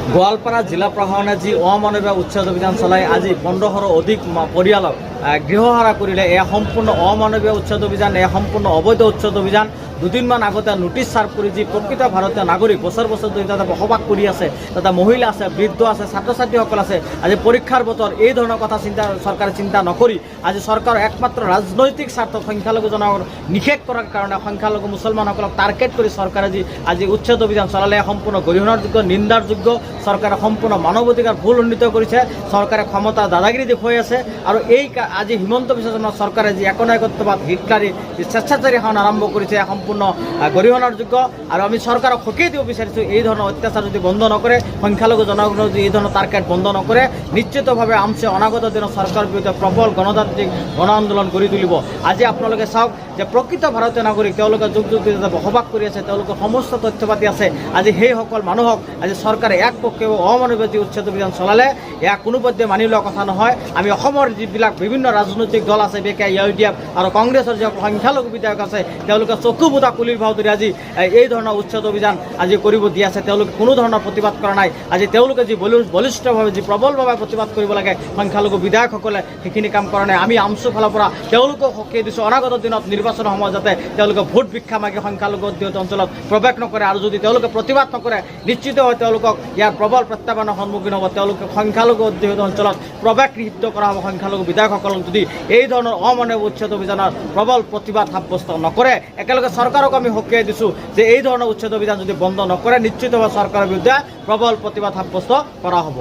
গোৱালপাৰা জিলা প্ৰশাসনে যি অমানৱীয় উচ্ছেদ অভিযান চলাই আজি 1500ৰো অধিক পৰিয়ালক গৃহহাৰা কৰিলে। এয়া সম্পূৰ্ণ অমানৱীয় উচ্ছেদ অভিযান, এয়া সম্পূৰ্ণ অবৈধ উচ্ছেদ অভিযান। দুদিনমান আগতে নোটিছ চাৰ্ভ কৰি যি প্ৰকৃত ভাৰতীয় নাগৰিক বছৰ বছৰ ধৰি তাতে বসবাস কৰি আছে, তাতে মহিলা আছে, বৃদ্ধ আছে, ছাত্ৰ ছাত্ৰীসকল আছে। আজি পৰীক্ষাৰ বতৰ, এই ধৰণৰ কথা চৰকাৰে চিন্তা নকৰি আজি চৰকাৰৰ একমাত্ৰ ৰাজনৈতিক স্বাৰ্থত সংখ্যালঘু জনগণক নিষেধ কৰাৰ কাৰণে সংখ্যালঘু মুছলমানসকলক টাৰ্গেট কৰি চৰকাৰে আজি উচ্ছেদ অভিযান চলালে সম্পূৰ্ণ গৰিহণাৰযোগ্য, নিন্দাৰযোগ্য। চৰকাৰে সম্পূৰ্ণ মানৱ অধিকাৰ ভুল উন্নীত কৰিছে। চৰকাৰে ক্ষমতা দাদাগিৰি দেখুৱাই আছে। আৰু এই আজি হিমন্ত বিশ্ব শৰ্মা চৰকাৰে যি একনায়কত্ববাদ হিটলাৰী যি স্বেচ্ছাচাৰী শাসন আৰম্ভ কৰিছে, সম্পূৰ্ণ গৰিহণাৰযোগ্য। আৰু আমি চৰকাৰক সকীয়াই দিব বিচাৰিছোঁ, এই ধৰণৰ অত্যাচাৰ যদি বন্ধ নকৰে, সংখ্যালঘু জনগণৰ যদি এই ধৰণৰ টাৰ্গেট বন্ধ নকৰে, নিশ্চিতভাৱে আমছে অনাগত দিনত চৰকাৰৰ বিৰুদ্ধে প্ৰবল গণতান্ত্ৰিক গণ আন্দোলন গঢ়ি তুলিব। আজি আপোনালোকে চাওক যে প্ৰকৃত ভাৰতীয় নাগৰিক, তেওঁলোকে যুগ যুগ ধৰি বসবাস কৰি আছে, তেওঁলোকৰ সমস্ত তথ্য পাতি আছে। আজি সেইসকল মানুহক আজি চৰকাৰে একপক্ষে অমানৱীয় যি উচ্ছেদ অভিযান চলালে, এয়া কোনোপধ্যে মানি লোৱা কথা নহয়। আমি অসমৰ যিবিলাক বিভিন্ন ৰাজনৈতিক দল আছে, BK, UDF আৰু কংগ্ৰেছৰ যিসকল সংখ্যালঘু বিধায়ক আছে, তেওঁলোকে চকু বুটা কুলিৰ ভাও ধৰি আজি এই ধৰণৰ উচ্ছেদ অভিযান আজি কৰিব দি আছে। তেওঁলোকে কোনো ধৰণৰ প্ৰতিবাদ কৰা নাই। আজি তেওঁলোকে যি বলিষ্ঠভাৱে, যি প্ৰবলভাৱে প্ৰতিবাদ কৰিব লাগে, সংখ্যালঘু বিধায়কসকলে সেইখিনি কাম কৰা নাই। আমি আমচু ফালৰ পৰা তেওঁলোকক সকীয়াই দিছোঁ, অনাগত দিনত নিৰ্বাচনৰ সময়ত যাতে তেওঁলোকে ভোট ভিক্ষা মাগি সংখ্যালঘু অধ্যুষিত অঞ্চলত প্ৰৱেশ নকৰে। আৰু যদি তেওঁলোকে প্ৰতিবাদ নকৰে, নিশ্চিতভাৱে তেওঁলোকক ইয়াৰ প্ৰবল প্ৰত্যাহ্বানৰ সন্মুখীন হ'ব। তেওঁলোকে সংখ্যালঘু অধ্যুষিত অঞ্চলত প্ৰৱেশ নিষিদ্ধ কৰা হ'ব। সংখ্যালঘু বিধায়কসকলক যদি এই ধৰণৰ অমানৱীয় উচ্ছেদ অভিযানৰ প্ৰবল প্ৰতিবাদ সাব্যস্ত নকৰে, একেলগে চৰকাৰক আমি সকীয়াই দিছোঁ যে এই ধৰণৰ উচ্ছেদ অভিযান যদি বন্ধ নকৰে, নিশ্চিতভাৱে চৰকাৰৰ বিৰুদ্ধে প্ৰবল প্ৰতিবাদ সাব্যস্ত কৰা হ'ব।